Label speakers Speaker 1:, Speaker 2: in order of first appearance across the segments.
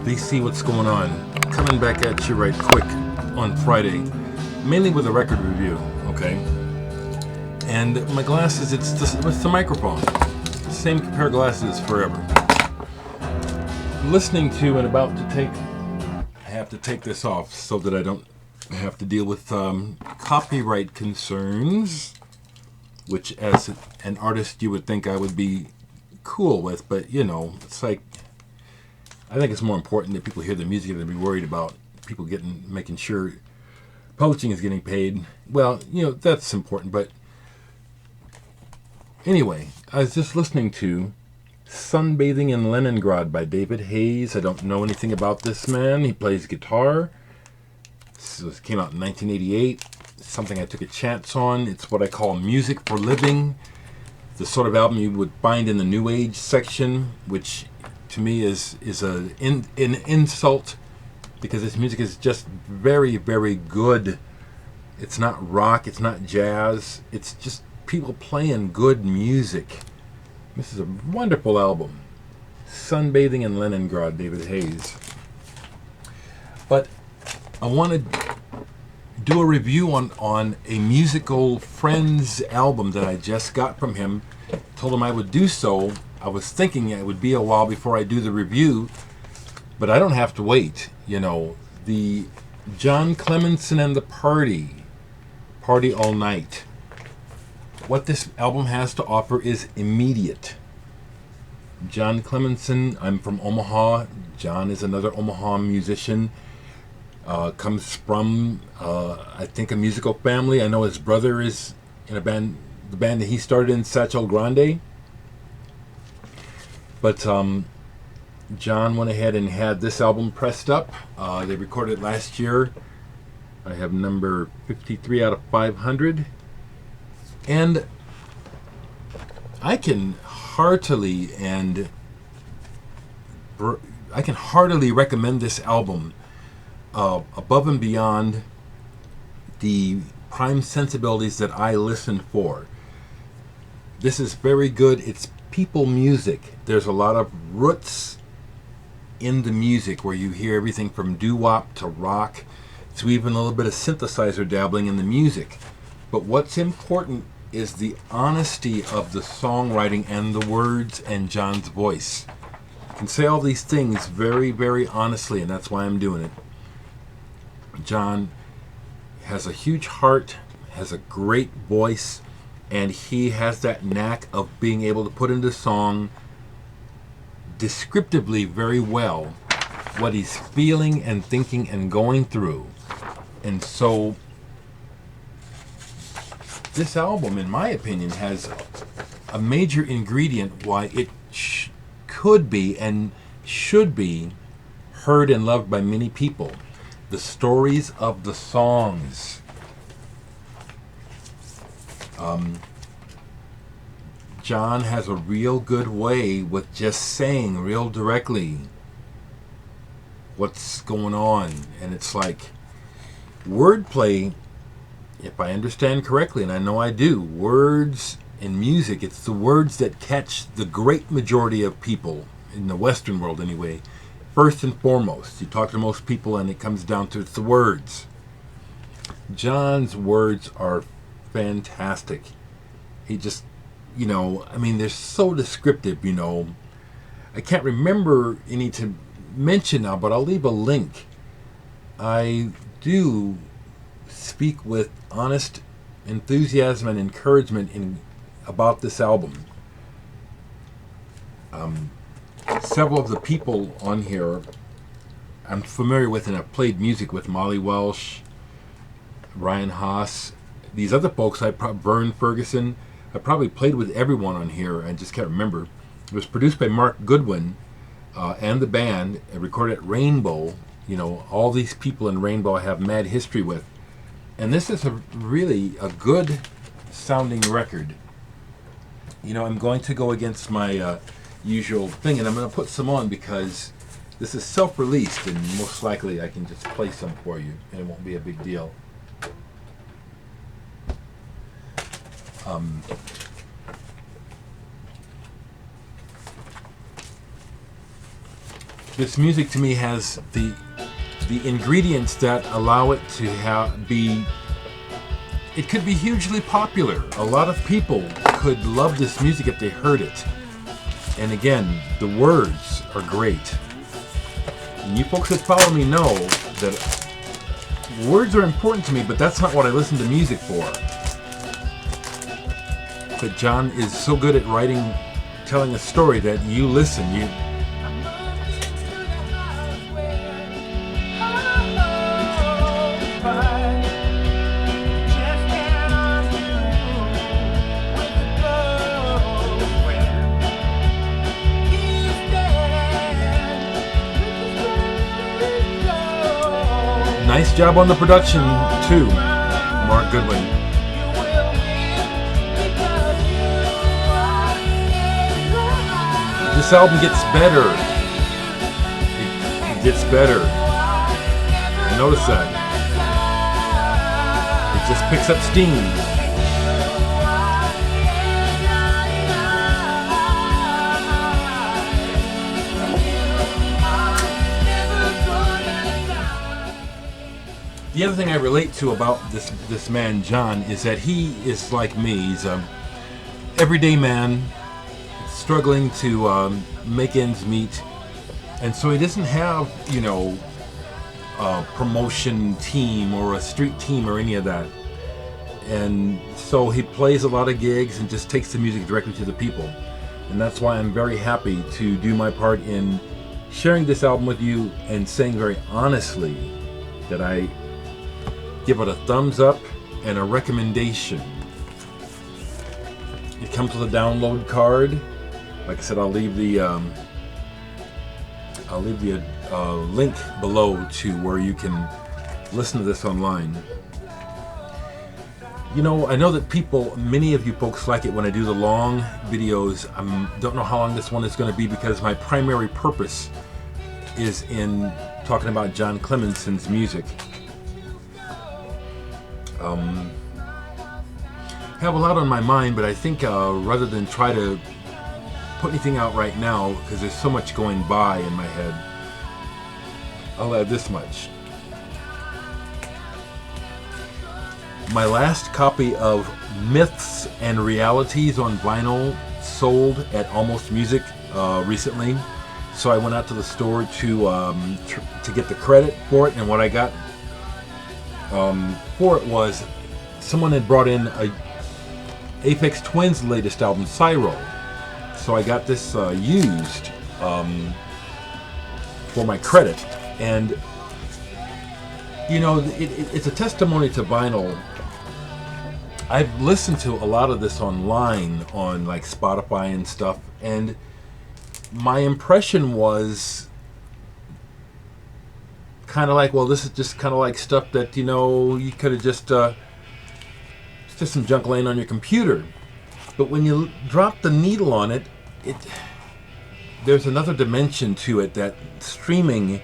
Speaker 1: They see what's going on. Coming back at you right quick on Friday, mainly with a record review, okay? And my glasses, it's the microphone. Same pair of glasses forever. Listening to and about to take, I have to take this off so that I don't have to deal with copyright concerns, which as an artist you would think I would be cool with, but you know, it's like, I think it's more important that people hear the music than be worried about people making sure publishing is getting paid. Well, you know, that's important, but anyway, I was just listening to Sunbathing in Leningrad by David Hayes. I don't know anything about this man. He plays guitar. This came out in 1988. Something I took a chance on. It's what I call music for living. The sort of album you would find in the New Age section, which to me is an insult, because this music is just very, very good. It's not rock, it's not jazz, it's just people playing good music. This is a wonderful album. Sunbathing in Leningrad, David Hayes. But I want to do a review on a Musical Friends album that I just got from him. Told him I would do so. I was thinking it would be a while before I do the review, but I don't have to wait. You know, the John Clemenson and the Party All Night. What this album has to offer is immediate. John Clemenson, I'm from Omaha. John is another Omaha musician. Comes from, I think, a musical family. I know his brother is in a band, the band that he started in, Satchel Grande. But John went ahead and had this album pressed up. They recorded it last year. I have number 53 out of 500. And I can heartily recommend this album above and beyond the prime sensibilities that I listen for. This is very good. It's people music. There's a lot of roots in the music where you hear everything from doo-wop to rock to even a little bit of synthesizer dabbling in the music. But what's important is the honesty of the songwriting and the words and John's voice. You can say all these things very, very honestly, and that's why I'm doing it. John has a huge heart, has a great voice, and he has that knack of being able to put into song descriptively very well what he's feeling and thinking and going through. And so this album, in my opinion, has a major ingredient why it could be and should be heard and loved by many people. The stories of the songs. John has a real good way with just saying real directly what's going on. And it's like wordplay, if I understand correctly, and I know I do, words in music, it's the words that catch the great majority of people, in the Western world anyway, first and foremost. You talk to most people and it comes down to it's the words. John's words are fantastic. He just, you know, I mean, they're so descriptive, you know. I can't remember any to mention now, but I'll leave a link. I do speak with honest enthusiasm and encouragement about this album. Several of the people on here I'm familiar with, and I've played music with: Molly Welsh, Ryan Haas, these other folks. Vern Ferguson. I probably played with everyone on here. I just can't remember. It was produced by Mark Goodwin and the band, and recorded at Rainbow. You know, all these people in Rainbow I have mad history with. And this is really a good sounding record. You know, I'm going to go against my usual thing, and I'm going to put some on because this is self-released, and most likely I can just play some for you, and it won't be a big deal. This music to me has the ingredients that allow it to be. It could be hugely popular. A lot of people could love this music if they heard it. And again, the words are great. And you folks that follow me know that words are important to me, but that's not what I listen to music for. But John is so good at writing, telling a story that you listen. Nice job on the production, too, Mark Goodwin. This album gets better. It gets better. Notice that. It just picks up steam. The other thing I relate to about this man, John, is that he is like me. He's an everyday man, struggling to make ends meet. And so he doesn't have, a promotion team or a street team or any of that. And so he plays a lot of gigs and just takes the music directly to the people. And that's why I'm very happy to do my part in sharing this album with you and saying very honestly that I give it a thumbs up and a recommendation. It comes with a download card. Like I said, I'll leave the link below to where you can listen to this online. I know that many of you folks like it when I do the long videos. I don't know how long this one is going to be because my primary purpose is in talking about John Clemenson's music. I have a lot on my mind, but I think rather than try to put anything out right now, because there's so much going by in my head, I'll add this much. My last copy of Myths and Realities on vinyl sold at Almost Music recently, so I went out to the store to get the credit for it, and what I got for it was someone had brought in Aphex Twin's latest album, Cyro. So I got this used for my credit, and it's a testimony to vinyl. I've listened to a lot of this online on like Spotify and stuff, and my impression was kind of like, well, this is just kind of like stuff that you could have just it's just some junk laying on your computer. But when you drop the needle on it, there's another dimension to it that streaming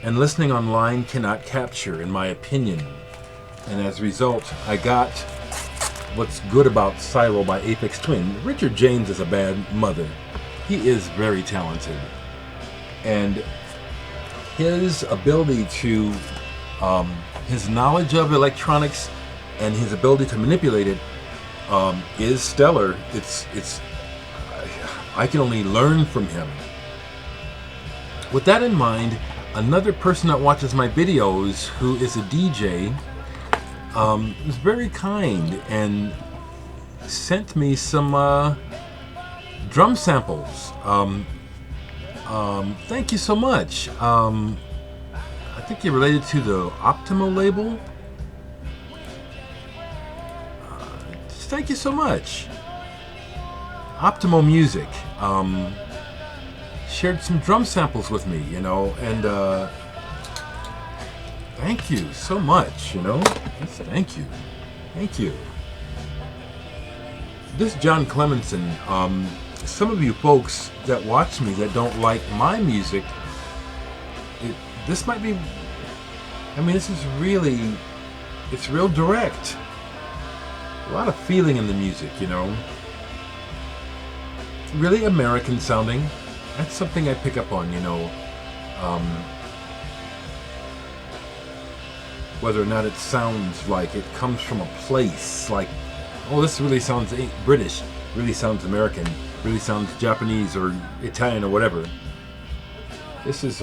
Speaker 1: and listening online cannot capture, in my opinion. And as a result, I got what's good about Cyro by Aphex Twin. Richard James is a bad mother. He is very talented. And his ability to, his knowledge of electronics and his ability to manipulate it is stellar. I can only learn from him. With that in mind, another person that watches my videos, who is a DJ, was very kind and sent me some drum samples. Thank you so much. I think you're related to the Optimo label. Thank you so much. Optimo Music shared some drum samples with me, and thank you so much, Yes, thank you. This John Clemenson, some of you folks that watch me that don't like my music, this might be, this is really, it's real direct. A lot of feeling in the music, Really American sounding. That's something I pick up on, Whether or not it sounds like it comes from a place, like, oh, this really sounds British, really sounds American, really sounds Japanese or Italian or whatever. This is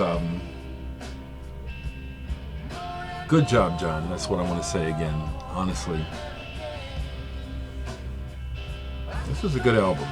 Speaker 1: good job, John. That's what I want to say again, honestly. This was a good album.